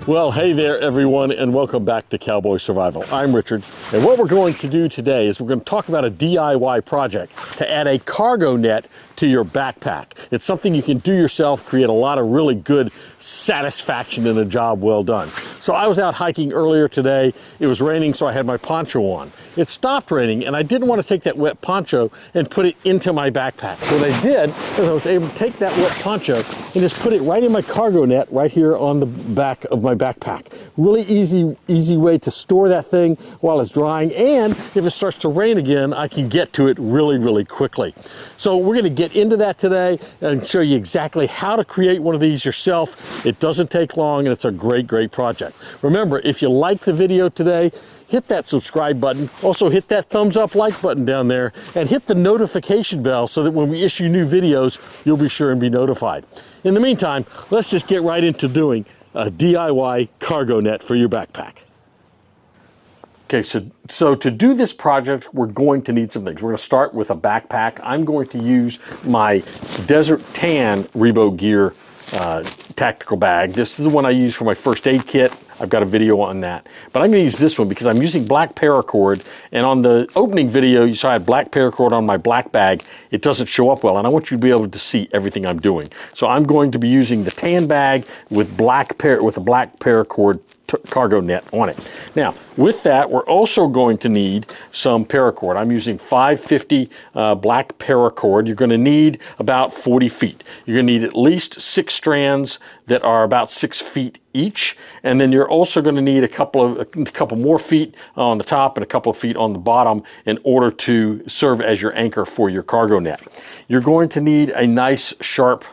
Well, hey there everyone, and welcome back to Cowboy Survival. I'm Richard, and what we're going to do today is we're going to talk about a DIY project to add a cargo net to your backpack. It's something you can do yourself, create a lot of really good satisfaction in a job well done. So I was out hiking earlier today. It was raining, so I had my poncho on. It stopped raining, and I didn't want to take that wet poncho and put it into my backpack. So what I did is I was able to take that wet poncho and just put it right in my cargo net right here on the back of my backpack. Really easy way to store that thing while it's drying, and if it starts to rain again, I can get to it really quickly. So we're going to get into that today and show you exactly how to create one of these yourself. It doesn't take long, and it's a great project. Remember, if you like the video today, hit that subscribe button. Also hit that thumbs up like button down there, and hit the notification bell so that when we issue new videos, you'll be sure and be notified. In the meantime, let's just get right into doing a DIY cargo net for your backpack. Okay, so to do this project, we're going to need some things. We're going to start with a backpack. I'm going to use my Desert Tan Rebo Gear tactical bag. This is the one I use for my first aid kit. I've got a video on that. But I'm going to use this one because I'm using black paracord, and on the opening video you saw I had black paracord on my black bag. It doesn't show up well, and I want you to be able to see everything I'm doing. So I'm going to be using the tan bag with a black paracord cargo net on it. Now, with that, we're also going to need some paracord. I'm using 550 black paracord. You're going to need about 40 feet. You're going to need at least 6 strands that are about 6 feet each, and then you're also going to need a couple more feet on the top and a couple of feet on the bottom in order to serve as your anchor for your cargo net. You're going to need a nice sharp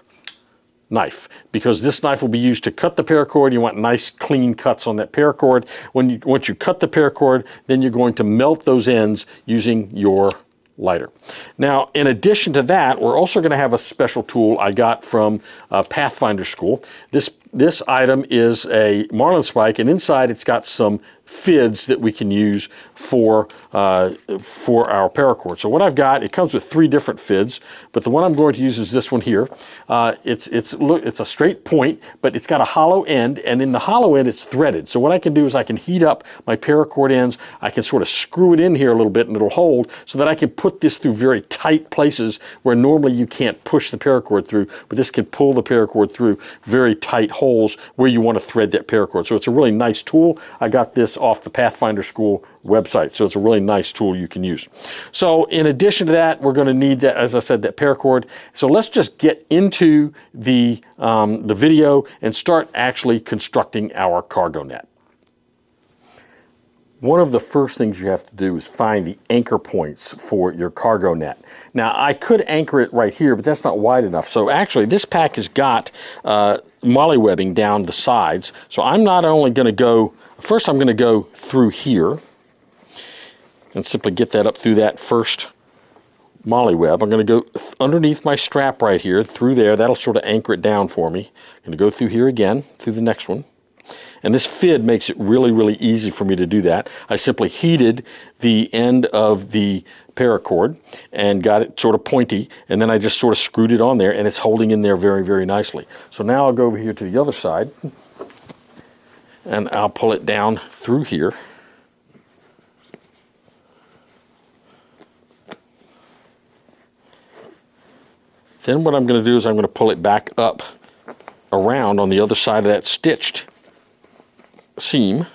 knife, because this knife will be used to cut the paracord. You want nice clean cuts on that paracord. Once you cut the paracord, then you're going to melt those ends using your lighter. Now, in addition to that, we're also going to have a special tool I got from Pathfinder School. This item is a marlin spike, and inside it's got some fids that we can use for our paracord. So what I've got, it comes with 3 different fids, but the one I'm going to use is this one here. It's a straight point, but it's got a hollow end, and in the hollow end it's threaded. So what I can do is I can heat up my paracord ends. I can sort of screw it in here a little bit and it'll hold, so that I can put this through very tight places where normally you can't push the paracord through, but this can pull the paracord through very tight holes where you want to thread that paracord. So it's a really nice tool. I got this off the Pathfinder School website, so it's a really nice tool you can use. So in addition to that, we're going to need that, as I said, that paracord. So let's just get into the video and start actually constructing our cargo net. One of the first things you have to do is find the anchor points for your cargo net. Now, I could anchor it right here, but that's not wide enough. So actually, this pack has got molly webbing down the sides. So I'm not only going to go, first I'm going to go through here and simply get that up through that first molly web. I'm going to go underneath my strap right here, through there. That'll sort of anchor it down for me. I'm going to go through here again, through the next one. And this fid makes it really easy for me to do that. I simply heated the end of the paracord and got it sort of pointy, and then I just sort of screwed it on there, and it's holding in there very nicely. So now I'll go over here to the other side, and I'll pull it down through here. Then what I'm going to do is I'm going to pull it back up around on the other side of that stitched seam.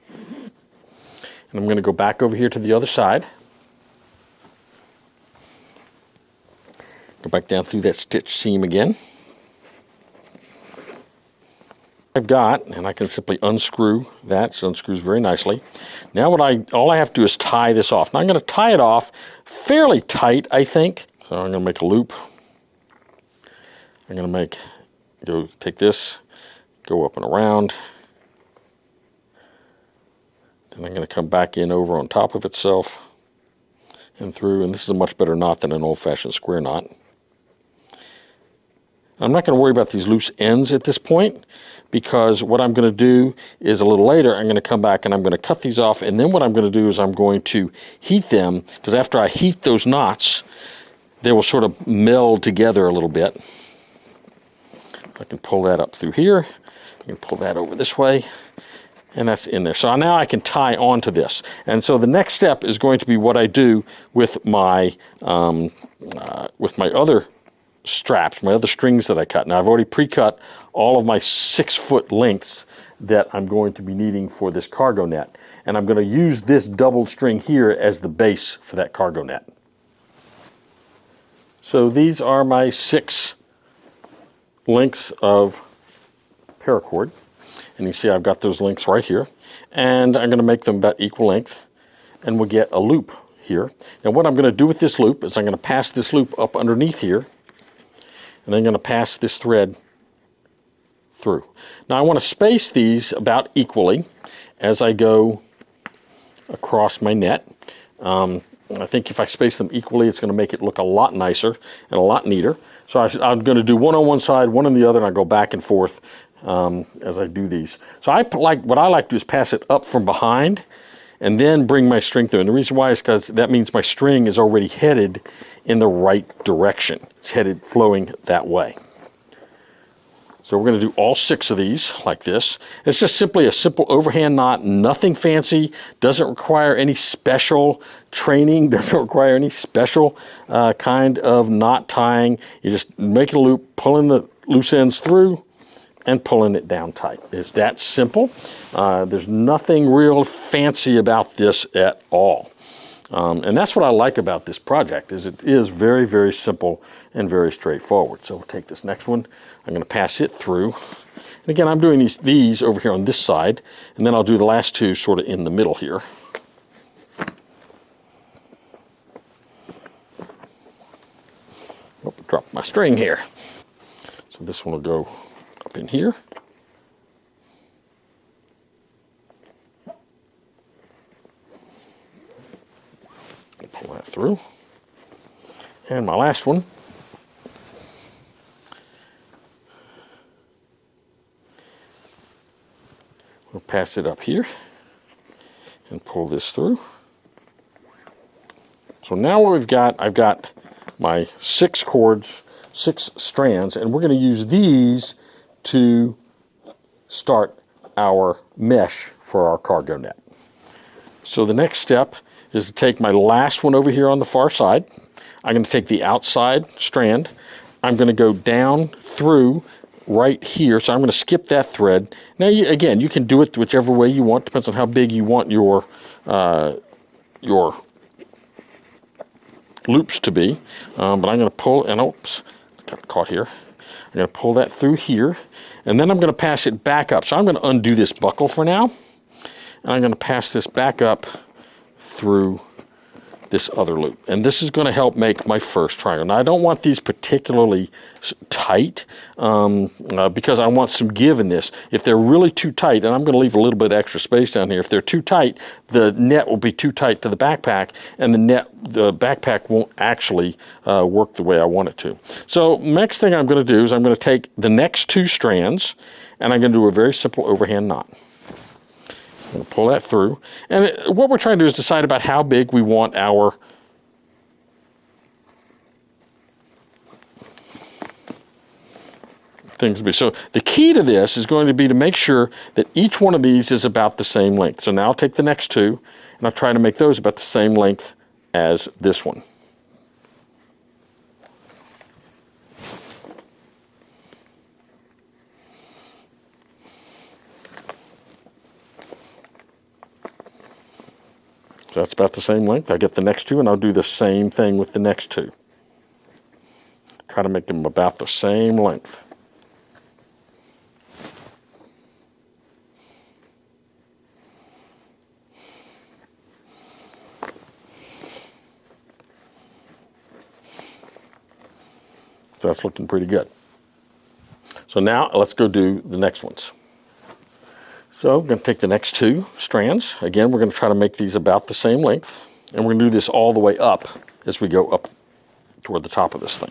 And I'm going to go back over here to the other side. Go back down through that stitch seam again. I've got, and I can simply unscrew that, so it unscrews very nicely. Now all I have to do is tie this off. Now I'm going to tie it off fairly tight, I think. So I'm going to make a loop. I'm going to take this, go up and around. Then I'm going to come back in over on top of itself and through, and this is a much better knot than an old-fashioned square knot. I'm not going to worry about these loose ends at this point, because what I'm going to do is a little later I'm going to come back and I'm going to cut these off, and then what I'm going to do is I'm going to heat them, because after I heat those knots, they will sort of meld together a little bit. I can pull that up through here. I can pull that over this way, and that's in there. So now I can tie onto this. And so the next step is going to be what I do with my other straps, my other strings that I cut. Now I've already pre-cut all of my 6-foot lengths that I'm going to be needing for this cargo net. And I'm going to use this doubled string here as the base for that cargo net. So these are my 6 lengths of paracord. And you see I've got those lengths right here. And I'm going to make them about equal length. And we'll get a loop here. Now what I'm going to do with this loop is I'm going to pass this loop up underneath here. And I'm going to pass this thread through. Now I want to space these about equally as I go across my net. I think if I space them equally, it's going to make it look a lot nicer and a lot neater. So I'm going to do one on one side, one on the other, and I go back and forth as I do these. So what I like to do is pass it up from behind and then bring my string through. And the reason why is because that means my string is already headed in the right direction. It's headed flowing that way. So we're going to do all 6 of these like this. It's just simply a simple overhand knot, nothing fancy, doesn't require any special training, doesn't require any special kind of knot tying. You just make a loop, pulling the loose ends through and pulling it down tight. It's that simple. There's nothing real fancy about this at all. And that's what I like about this project, is it is very, very simple and very straightforward. So we'll take this next one. I'm going to pass it through. And again, I'm doing these over here on this side, and then I'll do the last 2 sort of in the middle here. Oh, dropped my string here. So this one will go up in here. Pull that through. And my last one. We'll pass it up here and pull this through. So now what I've got my 6 cords, 6 strands, and we're going to use these to start our mesh for our cargo net. So the next step is to take my last one over here on the far side. I'm going to take the outside strand. I'm going to go down through right here. So I'm going to skip that thread. Now, again, you can do it whichever way you want. Depends on how big you want your loops to be. But I'm going to pull, and oops, got caught here. I'm going to pull that through here, and then I'm going to pass it back up. So I'm going to undo this buckle for now, and I'm going to pass this back up through this other loop. And this is going to help make my first triangle. Now I don't want these particularly tight because I want some give in this. If they're really too tight, and I'm going to leave a little bit of extra space down here, if they're too tight, the net will be too tight to the backpack, and the backpack won't actually work the way I want it to. So next thing I'm going to do is I'm going to take the next 2 strands, and I'm going to do a very simple overhand knot. I'm going to pull that through. And what we're trying to do is decide about how big we want our things to be. So the key to this is going to be to make sure that each one of these is about the same length. So now I'll take the next 2, and I'll try to make those about the same length as this one. So that's about the same length. I get the next 2, and I'll do the same thing with the next 2. Try to make them about the same length. So that's looking pretty good. So now let's go do the next ones. So I'm going to take the next 2 strands. Again, we're going to try to make these about the same length. And we're going to do this all the way up as we go up toward the top of this thing.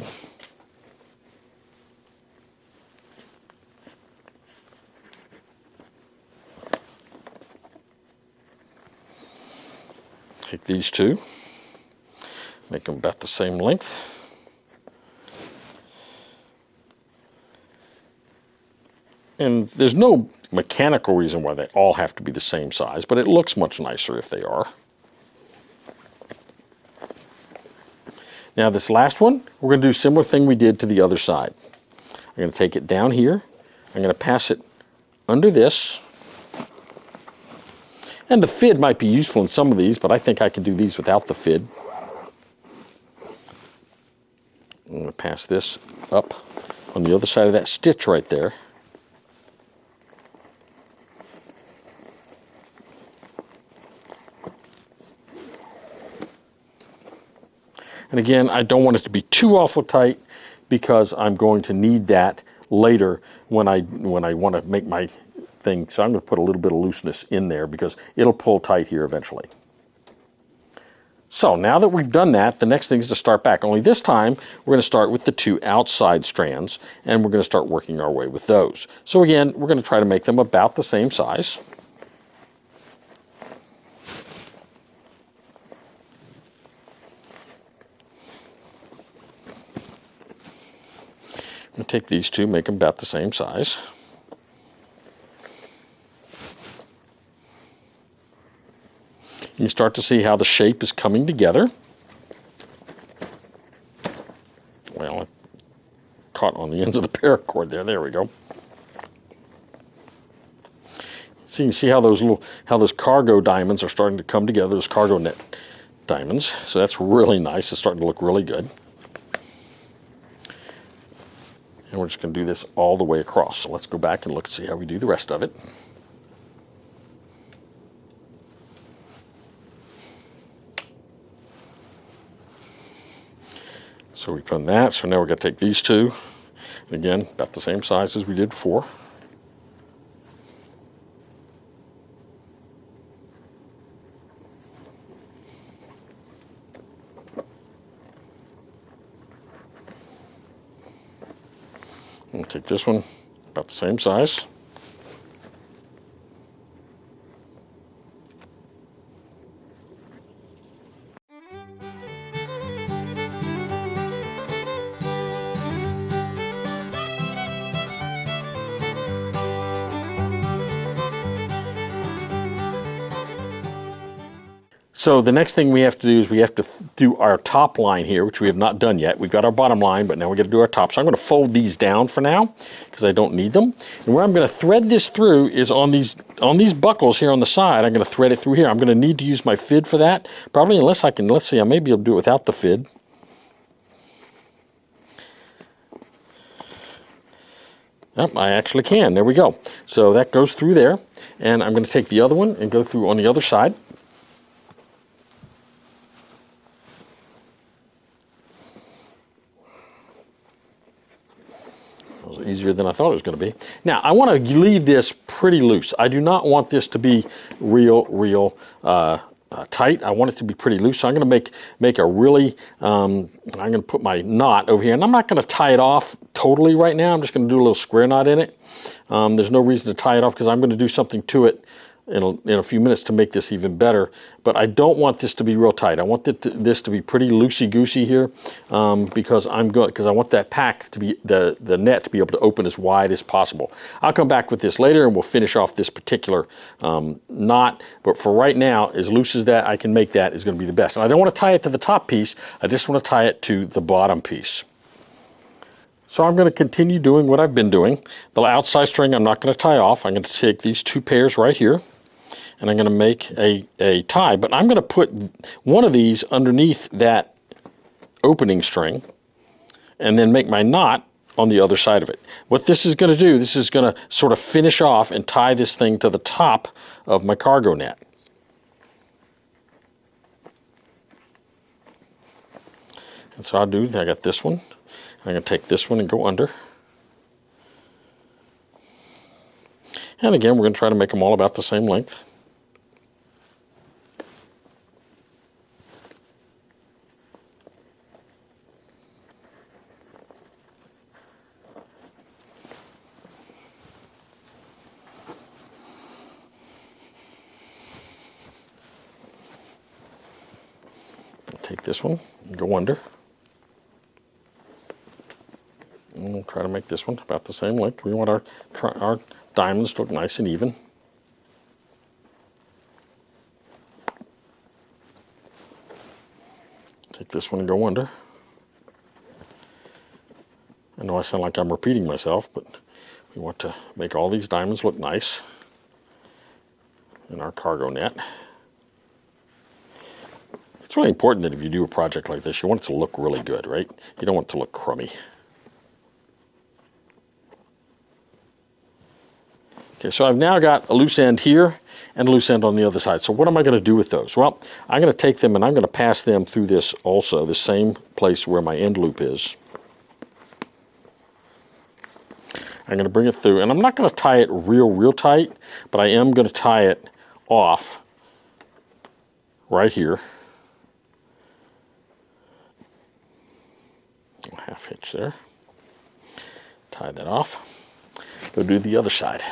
Take these 2, make them about the same length. And there's no mechanical reason why they all have to be the same size, but it looks much nicer if they are. Now this last one, we're going to do a similar thing we did to the other side. I'm going to take it down here. I'm going to pass it under this. And the fid might be useful in some of these, but I think I can do these without the fid. I'm going to pass this up on the other side of that stitch right there. And again, I don't want it to be too awful tight because I'm going to need that later when I want to make my thing. So I'm going to put a little bit of looseness in there because it'll pull tight here eventually. So now that we've done that, the next thing is to start back. Only this time, we're going to start with the two outside strands, and we're going to start working our way with those. So again, we're going to try to make them about the same size. I'm going to take these two, make them about the same size. You can start to see how the shape is coming together. Well, I caught on the ends of the paracord there. There we go. So you can see how those cargo diamonds are starting to come together, those cargo net diamonds. So that's really nice. It's starting to look really good. And we're just going to do this all the way across. So let's go back and look and see how we do the rest of it. So we've done that. So now we're going to take these two. And again, about the same size as we did before. We'll take this one, about the same size. So the next thing we have to do is we have to do our top line here, which we have not done yet. We've got our bottom line, but now we got to do our top. So I'm going to fold these down for now because I don't need them. And where I'm going to thread this through is on these buckles here on the side. I'm going to thread it through here. I'm going to need to use my fid for that, probably, unless I can. Let's see, I may be able to do it without the fid. Yep, I actually can. There we go. So that goes through there, and I'm going to take the other one and go through on the other side. Easier than I thought it was going to be. Now, I want to leave this pretty loose. I do not want this to be real tight. I want it to be pretty loose. So I'm going to make a really, I'm going to put my knot over here, and I'm not going to tie it off totally right now. I'm just going to do a little square knot in it. There's no reason to tie it off because I'm going to do something to it in a few minutes to make this even better. But I don't want this to be real tight. I want this to be pretty loosey-goosey here because I want that pack to be, the net to be able to open as wide as possible. I'll come back with this later and we'll finish off this particular knot. But for right now, as loose as that I can make that is going to be the best. And I don't want to tie it to the top piece. I just want to tie it to the bottom piece. So I'm going to continue doing what I've been doing. The outside string I'm not going to tie off. I'm going to take these two pairs right here, and I'm going to make a tie. But I'm going to put one of these underneath that opening string, and then make my knot on the other side of it. What this is going to do, this is going to sort of finish off and tie this thing to the top of my cargo net. And so I got this one. I'm going to take this one and go under. And again, we're going to try to make them all about the same length. I'll take this one and go under. And we'll try to make this one about the same length. We want our diamonds to look nice and even. Take this one and go under. I know I sound like I'm repeating myself, but we want to make all these diamonds look nice in our cargo net. It's really important that if you do a project like this, you want it to look really good, right? You don't want it to look crummy. Okay, so I've now got a loose end here and a loose end on the other side. So what am I going to do with those? Well, I'm going to take them and I'm going to pass them through this also, the same place where my end loop is. I'm going to bring it through, and I'm not going to tie it real tight, but I am going to tie it off right here. Half hitch there. Tie that off. Go do the other side.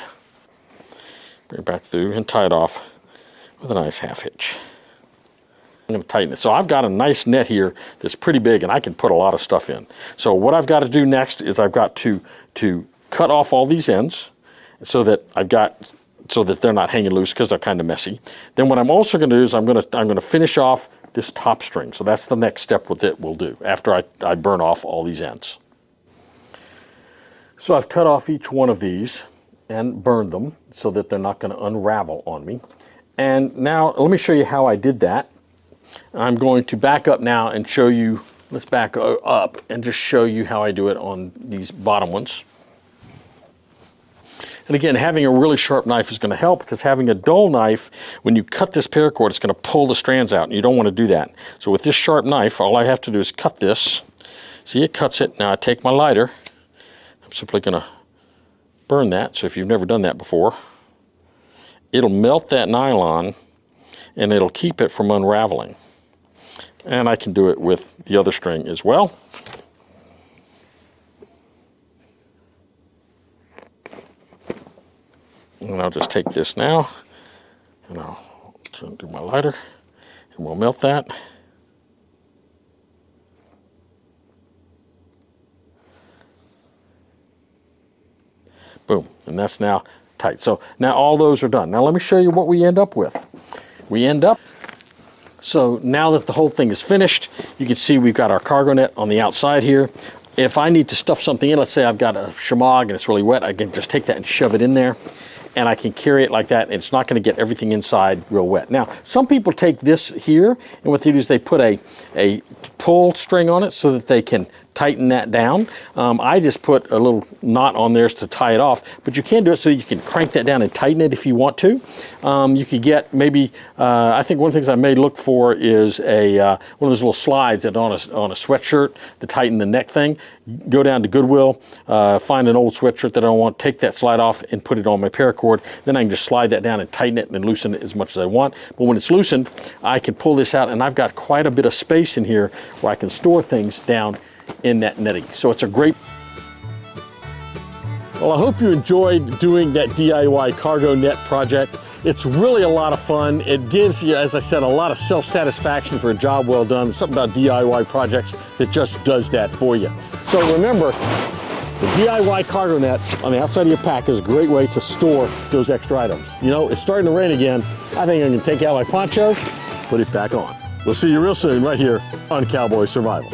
Bring it back through and tie it off with a nice half hitch. I'm going to tighten it. So I've got a nice net here that's pretty big, and I can put a lot of stuff in. So what I've got to do next is I've got to cut off all these ends so that they're not hanging loose because they're kind of messy. Then what I'm also going to do is I'm going to finish off this top string. So that's the next step with it we'll do after I burn off all these ends. So I've cut off each one of these and burned them so that they're not going to unravel on me. And now let me show you how I did that. I'm going to back up now and show you, let's back up and just show you how I do it on these bottom ones. And again, having a really sharp knife is going to help, because having a dull knife, when you cut this paracord, it's going to pull the strands out, and you don't want to do that. So with this sharp knife, all I have to do is cut this. See, it cuts it. Now I take my lighter. I'm simply going to burn that. So if you've never done that before, it'll melt that nylon, and it'll keep it from unraveling. And I can do it with the other string as well. And I'll just take this now, and I'll do my lighter, and we'll melt that. Boom, and that's now tight. So now all those are done. Now let me show you what we end up with. So now that the whole thing is finished, you can see we've got our cargo net on the outside here. If I need to stuff something in, let's say I've got a shemagh and it's really wet, I can just take that and shove it in there, and I can carry it like that, and it's not going to get everything inside real wet. Now, some people take this here, and what they do is they put a pull string on it so that they can tighten that down. I just put a little knot on there to tie it off, but you can do it so you can crank that down and tighten it if you want to. You could get maybe, I think one of the things I may look for is one of those little slides that on a sweatshirt to tighten the neck thing. Go down to Goodwill, find an old sweatshirt that I don't want, take that slide off and put it on my paracord. Then I can just slide that down and tighten it and loosen it as much as I want. But when it's loosened, I can pull this out, and I've got quite a bit of space in here where I can store things down in that netting. So it's a great... Well, I hope you enjoyed doing that DIY cargo net project. It's really a lot of fun. It gives you, as I said, a lot of self-satisfaction for a job well done. There's something about DIY projects that just does that for you. So remember, the DIY cargo net on the outside of your pack is a great way to store those extra items. You know, it's starting to rain again. I think I'm going to take out my poncho, put it back on. We'll see you real soon right here on Cowboy Survival.